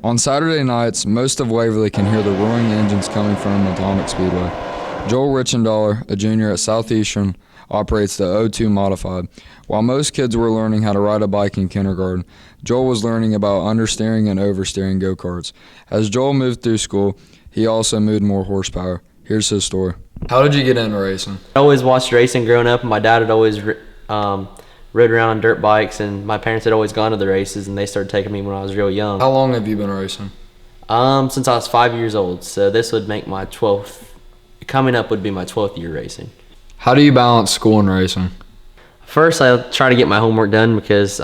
On Saturday nights, most of Waverly can hear the roaring engines coming from Atomic Speedway. Joel Richendollar, a junior at Southeastern, operates the O2 Modified. While most kids were learning how to ride a bike in kindergarten, Joel was learning about understeering and oversteering go-karts. As Joel moved through school, he also moved more horsepower. Here's his story. How did you get into racing? I always watched racing growing up, and my dad had always rode around on dirt bikes, and my parents had always gone to the races, and they started taking me when I was real young. How long have you been racing? Since I was 5 years old, so this would make my 12th, coming up would be my 12th year racing. How do you balance school and racing? First, I try to get my homework done because,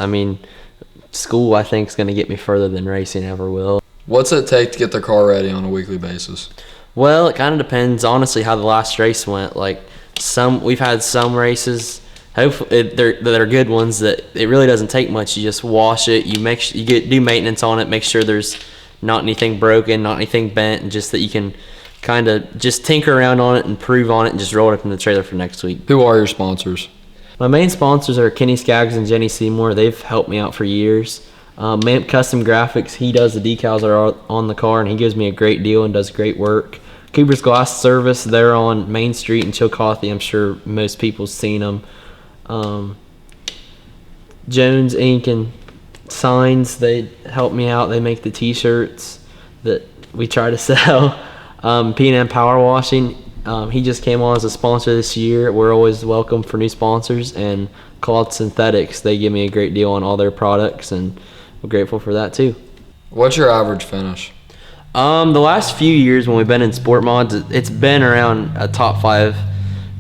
school I think is going to get me further than racing ever will. What's it take to get the car ready on a weekly basis? Well, it kind of depends, honestly, how the last race went. We've had some races, hopefully they're good ones, that it really doesn't take much. You just wash it, do maintenance on it, make sure there's not anything broken, not anything bent, and just that you can kind of just tinker around on it, improve on it, and just roll it up in the trailer for next week. Who are your sponsors? My main sponsors are Kenny Skaggs and Jenny Seymour. They've helped me out for years. Mamp Custom Graphics, he does the decals that are on the car, and he gives me a great deal and does great work. Cooper's Glass Service, they're on Main Street in Chillicothe. I'm sure most people's seen them. Jones Ink and Signs, they help me out. They make the t-shirts that we try to sell. P&M Power Washing, he just came on as a sponsor this year. We're always welcome for new sponsors. And Cloth Synthetics, they give me a great deal on all their products, and I'm grateful for that too. What's your average finish? The last few years when we've been in sport mods, it's been around a top 5,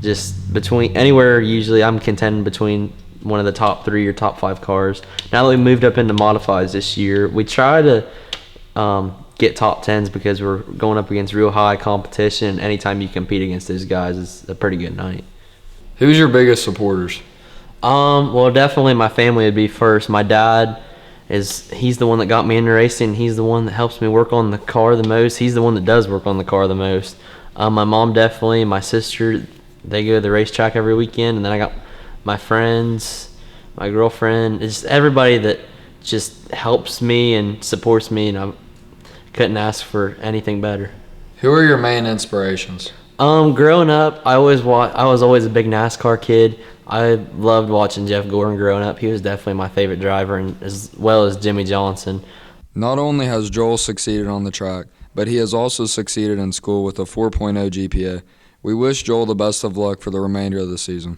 just between anywhere. Usually I'm contending between one of the top 3 or top 5 cars. Now that we moved up into modifieds this year, we try to get top 10s because we're going up against real high competition. Anytime you compete against those guys, it's a pretty good night. Who's your biggest supporters? Well, definitely my family would be first. My dad he's the one that got me into racing. He's the one that helps me work on the car the most. He's the one that does work on the car the most. My mom definitely, my sister, they go to the racetrack every weekend, and then I got my friends, my girlfriend. It's just everybody that just helps me and supports me, and I couldn't ask for anything better. Who are your main inspirations? Growing up, I was always a big NASCAR kid. I loved watching Jeff Gordon growing up. He was definitely my favorite driver, and as well as Jimmy Johnson. Not only has Joel succeeded on the track, but he has also succeeded in school with a 4.0 GPA. We wish Joel the best of luck for the remainder of the season.